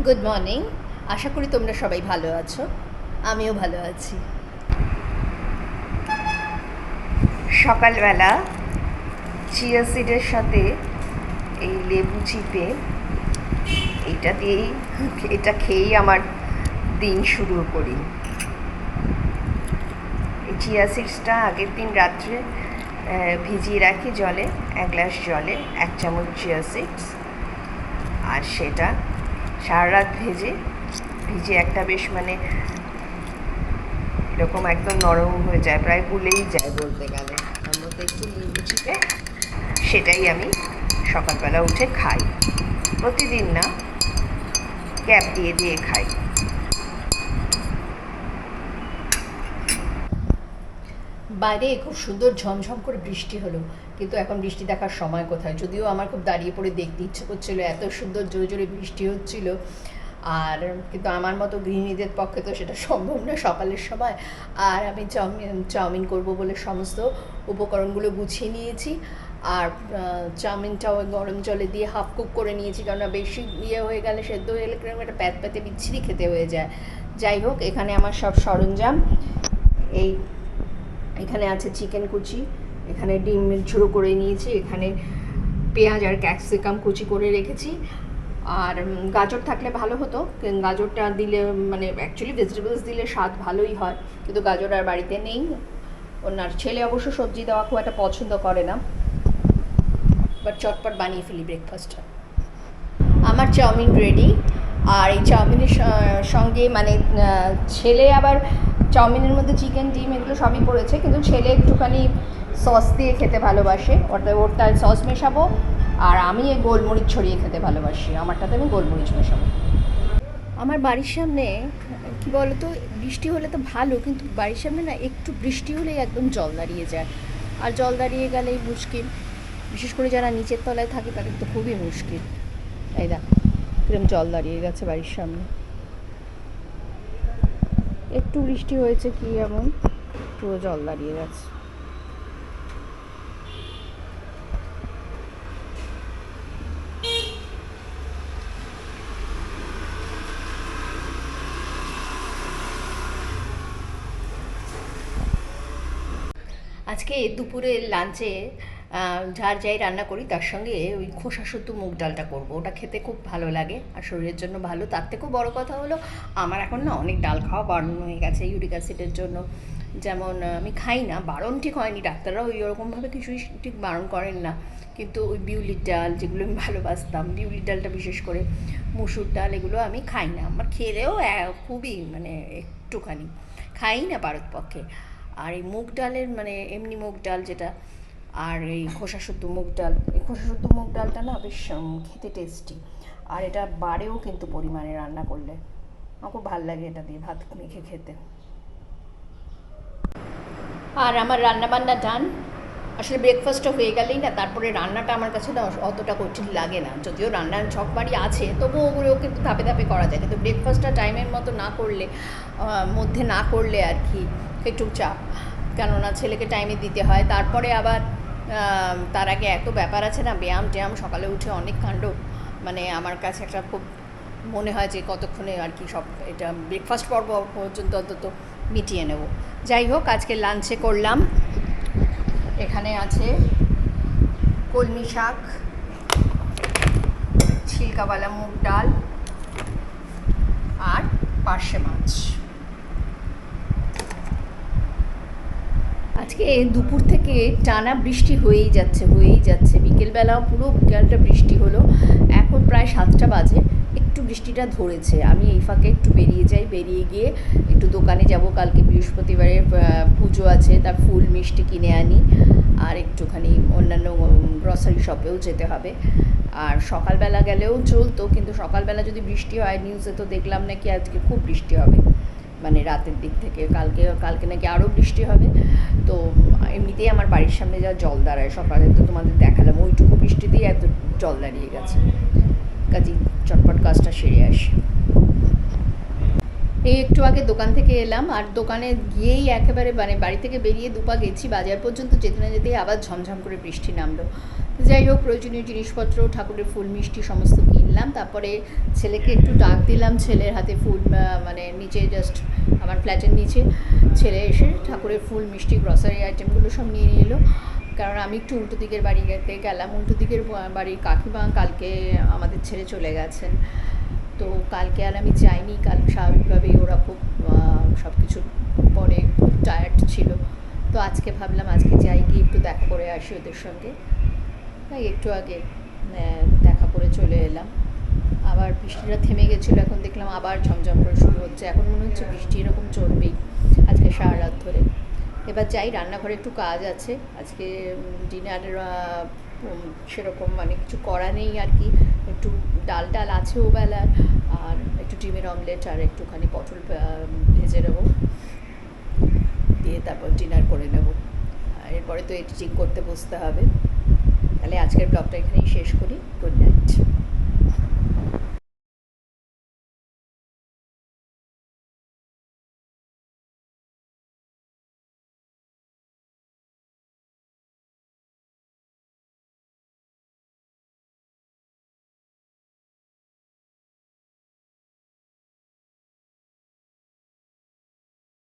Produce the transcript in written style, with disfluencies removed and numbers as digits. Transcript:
Good morning. আশা করি তোমরা সবাই ভালো আছো, আমিও ভালো আছি। সকালবেলা চিয়া সিডের সাথে এই লেবু চিপে এটা খেয়েই আমার দিন শুরু করি। এই চিয়া সিডসটা আগের দিন রাত্রে ভিজিয়ে রাখি জলে, 1 গ্লাস জলে 1 চামচ চিয়া সিডস, আর সেটা সারা রাত ভিজে একটা বেশ এরকম একদম নরম হয়ে যায়, প্রায় গুলেই যায় বলতে গেলে। তার মধ্যে একটু লেবু চিপে সেটাই আমি সকালবেলা উঠে খাই। প্রতিদিন না, গ্যাপ দিয়ে খাই। বাইরে খুব সুন্দর ঝমঝম করে বৃষ্টি হলো, কিন্তু এখন বৃষ্টি দেখার সময় কোথায়। যদিও আমার খুব দাঁড়িয়ে পড়ে দেখতে ইচ্ছে করছিল, এত সুন্দর জোরে জোরে বৃষ্টি হচ্ছিল। আর কিন্তু আমার মতো গৃহিণীদের পক্ষে তো সেটা সম্ভব না সকালের সময়। আর আমি চাউমিন করব বলে সমস্ত উপকরণগুলো গুছিয়ে নিয়েছি। আর চাউমিনটাও গরম জলে দিয়ে হাফ কুক করে নিয়েছি, কেননা বেশি হয়ে গেলে, সেদ্ধ হয়ে গেলে কিরকম একটা প্যাতে বিচ্ছিরি খেতে হয়ে যায়। যাই হোক, এখানে আমার সব সরঞ্জাম। এখানে আছে চিকেন কুচি, এখানে ডিম ঝুড়ো করে নিয়েছি, এখানে পেঁয়াজ আর ক্যাপসিকাম কুচি করে রেখেছি। আর গাজর থাকলে ভালো হতো, গাজরটা দিলে অ্যাকচুয়ালি ভেজিটেবলস দিলে স্বাদ ভালোই হয়, কিন্তু গাজর আর বাড়িতে নেই। ওনার ছেলে অবশ্য সবজি দেওয়া খুব একটা পছন্দ করে না, বাট চটপট বানিয়ে ফেলি ব্রেকফাস্টটা। আমার চাউমিন রেডি। আর এই চাউমিনের সঙ্গে ছেলে আবার চাউমিনের মধ্যে চিকেন, ডিম এগুলো সবই পড়েছে, কিন্তু ছেলে একটুখানি সস দিয়ে খেতে ভালোবাসে, ওরটা সস মেশাবো। আর আমি এই গোলমরিচ ছড়িয়ে খেতে ভালোবাসি, আমারটাতে আমি গোলমরিচ মেশাবো। আমার বাড়ির সামনে কী বলতো, বৃষ্টি হলে তো ভালো, কিন্তু বাড়ির সামনে না একটু বৃষ্টি হলেই একদম জল দাঁড়িয়ে যায়। আর জল দাঁড়িয়ে গেলেই মুশকিল, বিশেষ করে যারা নিচের তলায় থাকে তাদের তো খুবই মুশকিল। এই দেখ কিরম জল দাঁড়িয়ে গেছে বাড়ির সামনে। একটু বৃষ্টি হয়েছে কি এমন পুরো জল দাঁড়িয়ে গেছে। আজকে দুপুরে লাঞ্চে যাই রান্না করি তার সঙ্গে ওই খোসা শুদ্ধ মুগ ডালটা করব। ওটা খেতে খুব ভালো লাগে আর শরীরের জন্য ভালো। তার থেকেও বড় কথা হলো, আমার এখন না অনেক ডাল খাওয়া বারণ হয়ে গেছে ইউরিক অ্যাসিডের জন্য। যেমন আমি খাই না, বারণ ঠিক হয়নি, ডাক্তাররাও ওই রকমভাবে কিছুই ঠিক বারণ করেন না, কিন্তু ওই বিউলির ডাল যেগুলো আমি ভালোবাসতাম, বিউলির ডালটা বিশেষ করে, মুসুর ডাল, এগুলো আমি খাই না। আমার খেলেও খুবই একটুখানি খাই না পারতপক্ষে। আর এই মুগ ডালের এমনি মুগ ডাল যেটা, আর এই খোসা শুদ্ধ মুগ ডাল, এই খোসা শুদ্ধ মুগ ডালটা না বেশ খেতে টেস্টি। আর এটা বাড়েও কিন্তু পরিমাণে রান্না করলে, আমার খুব ভালো লাগে এটা দিয়ে ভাত মেখে খেতে। আর আমার রান্নাবান্না ডান। আসলে ব্রেকফাস্টটা হয়ে গেলেই না, তারপরে রান্নাটা আমার কাছে না অতটা কঠিন লাগে না। যদিও রান্নার ঝকমারি আছে, তবুও ওগুলোও কিন্তু ধাপে ধাপে করা যায়, কিন্তু ব্রেকফাস্টটা টাইমের মতো না করলে আর কি একটু চাপ, কেননা ছেলেকে টাইমে দিতে হয়। তারপরে আবার তার আগে এত ব্যাপার আছে না, ব্যায়াম সকালে উঠে অনেক কাণ্ড। আমার কাছে একটা খুব মনে হয় যে কতক্ষণে আর কি সব এটা ব্রেকফাস্ট পর্ব পর্যন্ত অন্তত মিটিয়ে নেব। যাই হোক, আজকে লাঞ্চে করলাম, এখানে আছে কলমি শাক, ছিলকাওয়ালা মুগ ডাল আর পার্শে মাছ। আজকে দুপুর থেকে টানা বৃষ্টি হয়েই যাচ্ছে। বিকেলবেলাও পুরো বিকেলটা বৃষ্টি হলো। এখন প্রায় 7টা বাজে, একটু বৃষ্টিটা ধরেছে। আমি এই ফাঁকে একটু বেরিয়ে গিয়ে একটু দোকানে যাব, কালকে বৃহস্পতিবারে পুজো আছে, তার ফুল মিষ্টি কিনে আনি, আর একটুখানি অন্যান্য গ্রসারি শপেও যেতে হবে। আর সকালবেলা গেলেও চলতো, কিন্তু সকালবেলা যদি বৃষ্টি হয়, নিউজে তো দেখলাম নাকি আজকে খুব বৃষ্টি হবে, রাতের দিক থেকে। কালকে নাকি আরও বৃষ্টি হবে। তো এমনিতেই আমার বাড়ির সামনে যা জল দাঁড়ায়, সকালে তো তোমাদের দেখালাম, ওইটুকু বৃষ্টিতেই এত জল দাঁড়িয়ে গেছে। কাজেই চটপট কাজটা সেরে আসি। এই একটু আগে দোকান থেকে এলাম, আর দোকানে গিয়েই একেবারে বাড়ি থেকে বেরিয়ে দুপা গেছি, বাজার পর্যন্ত যেতে না যেতেই আবার ঝমঝম করে বৃষ্টি নামলো। যাই হোক, প্রয়োজনীয় জিনিসপত্র, ঠাকুরের ফুল মিষ্টি সমস্ত কিনলাম। এলাম, তারপরে ছেলেকে একটু ডাক দিলাম, ছেলের হাতে ফুল মানে নিচে জাস্ট আমার ফ্ল্যাটের নিচে ছেলে এসে ঠাকুরের ফুল মিষ্টি গ্রসারি আইটেমগুলো সব নিয়ে নিয়ে এলো। কারণ আমি একটু উল্টো দিকের বাড়িতে গেলাম, উল্টো দিকের বাড়ির কাকিমা কালকে আমাদের ছেড়ে চলে গেছেন, তো কালকে আর আমি যাইনি। কাল স্বাভাবিকভাবেই ওরা খুব সব কিছুর পরে খুব টায়ার্ড ছিল, তো আজকে ভাবলাম আজকে যাই, গিয়ে একটু দেখা করে আসি ওদের সঙ্গে, তাই একটু আগে দেখা করে চলে এলাম। আবার বৃষ্টিটা থেমে গেছিলো, এখন দেখলাম আবার ঝমঝম করে শুরু হচ্ছে, এখন মনে হচ্ছে বৃষ্টি এরকম চলবেই আজকে সারা রাত ধরে। এবার যাই, রান্নাঘরে একটু কাজ আছে আজকে, ডিনার সেরকম মানে কিছু করা নেই আর কি, একটু ডাল টাল আছে ওবেলার, আর একটু ডিমের অমলেট আর একটুখানি পটল ভেজে নেবো, দিয়ে তারপর ডিনার করে নেবো। আর এরপরে তো এডিটিং করতে বসতে হবে। তাহলে আজকের ব্লগটা এখানেই শেষ করি। Good night.